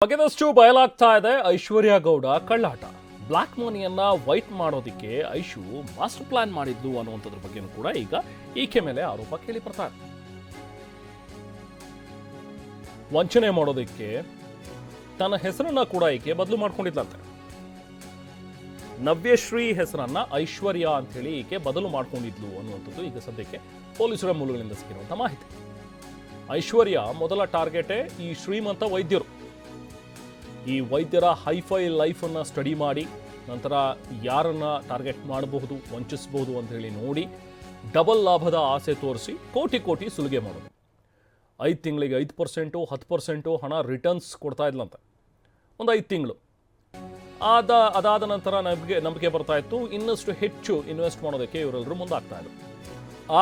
ಬಗೆದಷ್ಟು ಬಯಲಾಗ್ತಾ ಇದೆ ಐಶ್ವರ್ಯ Gowda ಕಳ್ಳಾಟ. Block ಮನಿಯನ್ನ white ಮಾಡೋದಕ್ಕೆ Aishu master plan ಮಾಡಿದ್ದು ಅನ್ನುವಂಥದ್ರ ಬಗ್ಗೆನೂ ಕೂಡ ಈಗ ಈಕೆ ಮೇಲೆ ಆರೋಪ ಕೇಳಿ ಬರ್ತಾ ಇದೆ. ವಂಚನೆ ಮಾಡೋದಕ್ಕೆ ತನ್ನ ಹೆಸರನ್ನ ಕೂಡ ಈಕೆ ಬದಲು ಮಾಡ್ಕೊಂಡಿದ್ಲಂತೆ. ನವ್ಯಶ್ರೀ ಹೆಸರನ್ನ ಐಶ್ವರ್ಯ ಅಂತ ಹೇಳಿ ಈಕೆ ಬದಲು ಮಾಡ್ಕೊಂಡಿದ್ಲು ಅನ್ನುವಂಥದ್ದು ಈಗ ಸದ್ಯಕ್ಕೆ ಪೊಲೀಸರ ಮೂಲಗಳಿಂದ ಸಿಕ್ಕಿರುವಂಥ ಮಾಹಿತಿ. ಐಶ್ವರ್ಯ ಮೊದಲ ಟಾರ್ಗೆಟೇ ಈ ಶ್ರೀಮಂತ ವೈದ್ಯರು. ಈ ವೈದ್ಯರ ಹೈಫೈ ಲೈಫನ್ನ ಸ್ಟಡಿ ಮಾಡಿ ನಂತರ ಯಾರನ್ನ ಟಾರ್ಗೆಟ್ ಮಾಡಬಹುದು, ವಂಚಿಸಬಹುದು ಅಂತ ಹೇಳಿ ನೋಡಿ ಡಬಲ್ ಲಾಭದ ಆಸೆ ತೋರಿಸಿ ಕೋಟಿ ಕೋಟಿ ಸುಲಿಗೆ ಮಾಡೋದು. 5 ತಿಂಗಳಿಗೆ 5%, 10% ಹಣ ರಿಟರ್ನ್ಸ್ ಕೊಡ್ತಾ ಇದ್ಲಂತೆ. ಒಂದು 5 ತಿಂಗಳು ಅದಾದ ನಂತರ ನಂಬಿಕೆ ಬರ್ತಾ ಇತ್ತು, ಇನ್ನಷ್ಟು ಹೆಚ್ಚು ಇನ್ವೆಸ್ಟ್ ಮಾಡೋದಕ್ಕೆ ಇವರೆಲ್ಲರೂ ಮುಂದಾಗ್ತಾ ಇದ್ರು.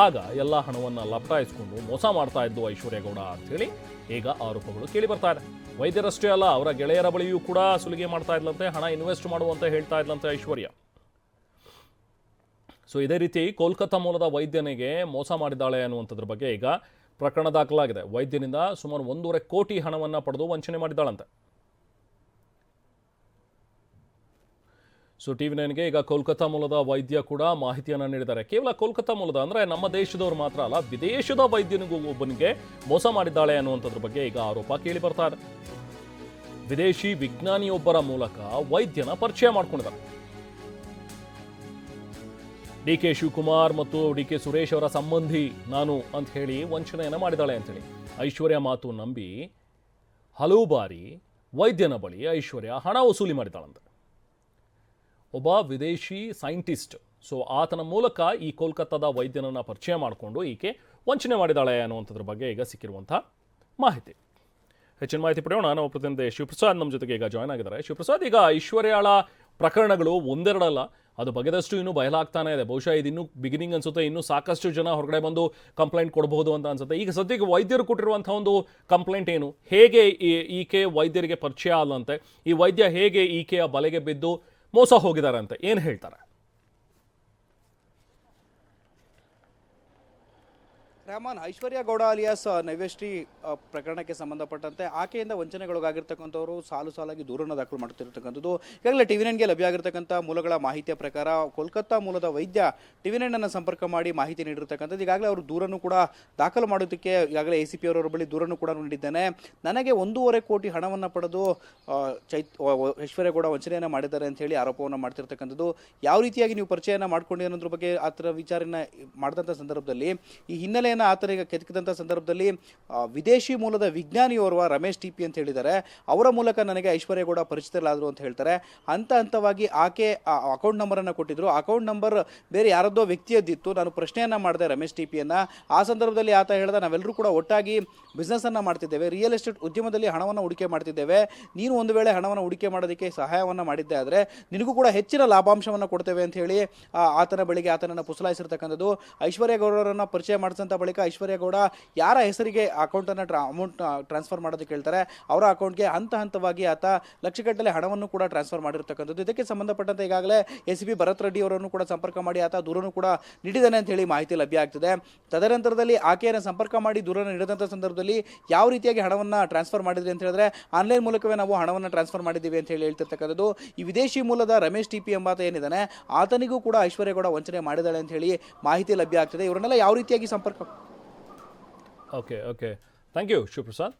ಆಗ ಎಲ್ಲ ಹಣವನ್ನು ಲಪಟಾಯಿಸ್ಕೊಂಡು ಮೋಸ ಮಾಡ್ತಾ ಇದ್ದು ಐಶ್ವರ್ಯ ಗೌಡ ಅಂತೇಳಿ ಈಗ ಆರೋಪಗಳು ಕೇಳಿ ಬರ್ತಾ ಇದೆ. ವೈದ್ಯರಷ್ಟೇ ಅಲ್ಲ, ಅವರ ಗೆಳೆಯರ ಬಳಿಯೂ ಕೂಡ ಸುಲಿಗೆ ಮಾಡ್ತಾ ಇದ್ಲಂತೆ, ಹಣ ಇನ್ವೆಸ್ಟ್ ಮಾಡುವಂತೆ ಹೇಳ್ತಾ ಇದ್ಲಂತೆ ಐಶ್ವರ್ಯ. ಸೊ ಇದೇ ರೀತಿ ಕೋಲ್ಕತ್ತಾ ಮೂಲದ ವೈದ್ಯನಿಗೆ ಮೋಸ ಮಾಡಿದ್ದಾಳೆ ಅನ್ನುವಂಥದ್ರ ಬಗ್ಗೆ ಈಗ ಪ್ರಕರಣ ದಾಖಲಾಗಿದೆ. ವೈದ್ಯನಿಂದ ಸುಮಾರು 1.5 ಕೋಟಿ ಹಣವನ್ನು ಪಡೆದು ವಂಚನೆ ಮಾಡಿದ್ದಾಳಂತೆ. ಸೊ TV9ಗೆ ಈಗ ಕೋಲ್ಕತ್ತಾ ಮೂಲದ ವೈದ್ಯ ಕೂಡ ಮಾಹಿತಿಯನ್ನು ನೀಡಿದ್ದಾರೆ. ಕೇವಲ ಕೋಲ್ಕತ್ತಾ ಮೂಲದ ಅಂದರೆ ನಮ್ಮ ದೇಶದವರು ಮಾತ್ರ ಅಲ್ಲ, ವಿದೇಶದ ವೈದ್ಯನಿಗೂ ಒಬ್ಬನಿಗೆ ಮೋಸ ಮಾಡಿದ್ದಾಳೆ ಅನ್ನುವಂಥದ್ರ ಬಗ್ಗೆ ಈಗ ಆರೋಪ ಕೇಳಿ ಬರ್ತಾ ಇದೆ. ವಿದೇಶಿ ವಿಜ್ಞಾನಿಯೊಬ್ಬರ ಮೂಲಕ ವೈದ್ಯನ ಪರಿಚಯ ಮಾಡ್ಕೊಂಡಿದ್ದಾರೆ. DK ಶಿವಕುಮಾರ್ ಮತ್ತು DK ಸುರೇಶ್ ಅವರ ಸಂಬಂಧಿ ನಾನು ಅಂತ ಹೇಳಿ ವಂಚನೆಯನ್ನು ಮಾಡಿದ್ದಾಳೆ ಅಂತೇಳಿ ಐಶ್ವರ್ಯ ಮಾತು ನಂಬಿ ಹಲವು ಬಾರಿ ವೈದ್ಯನ ಬಳಿ ಐಶ್ವರ್ಯ ಹಣ ವಸೂಲಿ ಮಾಡಿದ್ದಾಳಂತೆ. ಒಬ್ಬ ವಿದೇಶಿ ಸೈಂಟಿಸ್ಟ್, ಸೊ ಆತನ ಮೂಲಕ ಈ ಕೋಲ್ಕತ್ತಾದ ವೈದ್ಯನನ್ನು ಪರಿಚಯ ಮಾಡಿಕೊಂಡು ಈಕೆ ವಂಚನೆ ಮಾಡಿದ್ದಾಳೆ ಅನ್ನುವಂಥದ್ರ ಬಗ್ಗೆ ಈಗ ಸಿಕ್ಕಿರುವಂಥ ಮಾಹಿತಿ. ಹೆಚ್ಚಿನ ಮಾಹಿತಿ ಪಡೆಯೋಣ. ನಾವು ಪ್ರತಿನಿಧಿ ಶಿವಪ್ರಸಾದ್ ನಮ್ಮ ಜೊತೆಗೆ ಈಗ ಜಾಯ್ನ್ ಆಗಿದ್ದಾರೆ. ಶಿವಪ್ರಸಾದ್, ಈಗ ಐಶ್ವರ್ಯಾಳ ಪ್ರಕರಣಗಳು ಒಂದೆರಡಲ್ಲ, ಅದು ಬಗೆದಷ್ಟು ಇನ್ನೂ ಬಯಲಾಗ್ತಾನೆ ಇದೆ. ಬಹುಶಃ ಇದು ಇನ್ನೂ ಬಿಗಿನಿಂಗ್ ಅನ್ಸುತ್ತೆ, ಇನ್ನೂ ಸಾಕಷ್ಟು ಜನ ಹೊರಗಡೆ ಬಂದು ಕಂಪ್ಲೇಂಟ್ ಕೊಡಬಹುದು ಅಂತ ಅನ್ಸುತ್ತೆ. ಈಗ ಸದ್ಯಕ್ಕೆ ವೈದ್ಯರು ಕೊಟ್ಟಿರುವಂಥ ಒಂದು ಕಂಪ್ಲೇಂಟ್ ಏನು, ಹೇಗೆ ಈಕೆ ವೈದ್ಯರಿಗೆ ಪರಿಚಯ ಅಲ್ಲಂತೆ, ಈ ವೈದ್ಯ ಹೇಗೆ ಈಕೆಯ ಬಲೆಗೆ ಬಿದ್ದು ಮೋಸ ಹೋಗಿದ್ದಾರೆ ಅಂತ ಏನು ಹೇಳ್ತಾರೆ? ರೆಹಮಾನ್, ಐಶ್ವರ್ಯ ಗೌಡ ಅಲಿಯಾಸ್ ನವ್ಯಶ್ರೀ ಪ್ರಕರಣಕ್ಕೆ ಸಂಬಂಧಪಟ್ಟಂತೆ ಆಕೆಯಿಂದ ವಂಚನೆಗೊಳಗಾಗಿರ್ತಕ್ಕಂಥವರು ಸಾಲಾಗಿ ದೂರನ್ನು ದಾಖಲು ಮಾಡುತ್ತಿರತಕ್ಕಂಥದ್ದು. ಈಗಾಗಲೇ TV9ಗೆ ಲಭ್ಯ ಆಗಿರ್ತಕ್ಕಂಥ ಮೂಲಗಳ ಮಾಹಿತಿಯ ಪ್ರಕಾರ ಕೋಲ್ಕತ್ತಾ ಮೂಲದ ವೈದ್ಯ TV9 ಸಂಪರ್ಕ ಮಾಡಿ ಮಾಹಿತಿ ನೀಡಿರ್ತಕ್ಕಂಥದ್ದು. ಈಗಾಗಲೇ ಅವರು ದೂರನ್ನು ಕೂಡ ದಾಖಲು ಮಾಡೋದಕ್ಕೆ ಈಗಾಗಲೇ ACP ಅವರ ಬಳಿ ದೂರನ್ನು ಕೂಡ ನೀಡಿದ್ದೇನೆ, ನನಗೆ 1.5 ಕೋಟಿ ಹಣವನ್ನು ಪಡೆದು ಐಶ್ವರ್ಯ ಗೌಡ ವಂಚನೆಯನ್ನು ಮಾಡಿದ್ದಾರೆ ಅಂತ ಹೇಳಿ ಆರೋಪವನ್ನು ಮಾಡ್ತಿರ್ತಕ್ಕಂಥದ್ದು. ಯಾವ ರೀತಿಯಾಗಿ ನೀವು ಪರಿಚಯನ ಮಾಡ್ಕೊಂಡು ಅನ್ನೋದ್ರ ಬಗ್ಗೆ ಆತರ ವಿಚಾರನ ಮಾಡಿದಂಥ ಸಂದರ್ಭದಲ್ಲಿ ಈ ಹಿನ್ನೆಲೆಯನ್ನು ಆತನಿಗೆ ಕೆದಕಿದಂಥ ಸಂದರ್ಭದಲ್ಲಿ ವಿದೇಶಿ ಮೂಲದ ವಿಜ್ಞಾನಿಯೋರ್ವ ರಮೇಶ್ TP ಅಂತ ಹೇಳಿದ್ದಾರೆ, ಅವರ ಮೂಲಕ ನನಗೆ ಐಶ್ವರ್ಯ ಗೌಡ ಪರಿಚಿತರಾದರು ಅಂತ ಹೇಳ್ತಾರೆ. ಹಂತವಾಗಿ ಆಕೆ ಅಕೌಂಟ್ ನಂಬರನ್ನು ಕೊಟ್ಟಿದ್ರು. ಅಕೌಂಟ್ ನಂಬರ್ ಬೇರೆ ಯಾರದ್ದೋ ವ್ಯಕ್ತಿಯದ್ದಿತ್ತು. ನಾನು ಪ್ರಶ್ನೆಯನ್ನು ಮಾಡಿದೆ ರಮೇಶ್ TPಯನ್ನು. ಆ ಸಂದರ್ಭದಲ್ಲಿ ಆತ ಹೇಳಿದ, ನಾವೆಲ್ಲರೂ ಕೂಡ ಒಟ್ಟಾಗಿ ಬಿಸ್ನೆಸ್ಸನ್ನು ಮಾಡ್ತಿದ್ದೇವೆ, ರಿಯಲ್ ಎಸ್ಟೇಟ್ ಉದ್ಯಮದಲ್ಲಿ ಹಣವನ್ನು ಹೂಡಿಕೆ ಮಾಡ್ತಿದ್ದೇವೆ, ನೀನು ಒಂದು ವೇಳೆ ಹಣವನ್ನು ಹೂಡಿಕೆ ಮಾಡೋದಕ್ಕೆ ಸಹಾಯವನ್ನು ಮಾಡಿದ್ದೆ ಆದರೆ ನಿನಗೂ ಕೂಡ ಹೆಚ್ಚಿನ ಲಾಭಾಂಶವನ್ನು ಕೊಡ್ತೇವೆ ಅಂತ ಹೇಳಿ ಆತನ ಬಳಿಗೆ ಆತನನ್ನು ಪುಸಲಾಯಿಸಿರ್ತಕ್ಕಂಥದ್ದು. ಐಶ್ವರ್ಯ ಗೌಡರನ್ನು ಪರಿಚಯ ಮಾಡಿದಂಥ ಬಳಿಕ ಐಶ್ವರ್ಯ ಗೌಡ ಯಾರ ಹೆಸರಿಗೆ ಅಕೌಂಟನ್ನು ಅಮೌಂಟ್ ಟ್ರಾನ್ಸ್ಫರ್ ಮಾಡೋದಕ್ಕೆ ಹೇಳ್ತಾರೆ, ಅವರ ಅಕೌಂಟ್ಗೆ ಹಂತವಾಗಿ ಆತ ಲಕ್ಷಗಟ್ಟಲೆ ಹಣವನ್ನು ಕೂಡ ಟ್ರಾನ್ಸ್ಫರ್ ಮಾಡಿರ್ತಕ್ಕಂಥದ್ದು. ಇದಕ್ಕೆ ಸಂಬಂಧಪಟ್ಟಂತೆ ಈಗಾಗಲೇ ACP ಭರತ್ ರೆಡ್ಡಿ ಅವರನ್ನು ಕೂಡ ಸಂಪರ್ಕ ಮಾಡಿ ಆತ ದೂರನ್ನು ಕೂಡ ನೀಡಿದ್ದಾನೆ ಅಂತ ಹೇಳಿ ಮಾಹಿತಿ ಲಭ್ಯ ಆಗ್ತಿದೆ. ತದನಂತರದಲ್ಲಿ ಆಕೆಯನ್ನು ಸಂಪರ್ಕ ಮಾಡಿ ದೂರನ್ನು ನೀಡಿದಂಥ ಸಂದರ್ಭದಲ್ಲಿ ಯಾವ ರೀತಿಯಾಗಿ ಹಣವನ್ನು ಟ್ರಾನ್ಸ್ಫರ್ ಮಾಡಿದ್ರಿ ಅಂತ ಹೇಳಿದ್ರೆ, ಆನ್ಲೈನ್ ಮೂಲಕವೇ ನಾವು ಹಣವನ್ನು ಟ್ರಾನ್ಸ್ಫರ್ ಮಾಡಿದ್ದೀವಿ ಅಂತ ಹೇಳಿ ಹೇಳ್ತಿರ್ತಕ್ಕಂಥದ್ದು. ಈ ವಿದೇಶಿ ಮೂಲದ ರಮೇಶ್ TP ಎಂಬಾತ ಏನಿದ್ದಾನೆ ಆತನಿಗೂ ಕೂಡ ಐಶ್ವರ್ಯ ಗೌಡ ವಂಚನೆ ಮಾಡಿದ್ದಾಳೆ ಅಂತ ಹೇಳಿ ಮಾಹಿತಿ ಲಭ್ಯ ಆಗ್ತಿದೆ. ಇವರನ್ನೆಲ್ಲ ಯಾವ ರೀತಿಯಾಗಿ ಸಂಪರ್ಕ ಓಕೆ ಥ್ಯಾಂಕ್ ಯು ಶಿವಪ್ರಸಾದ್.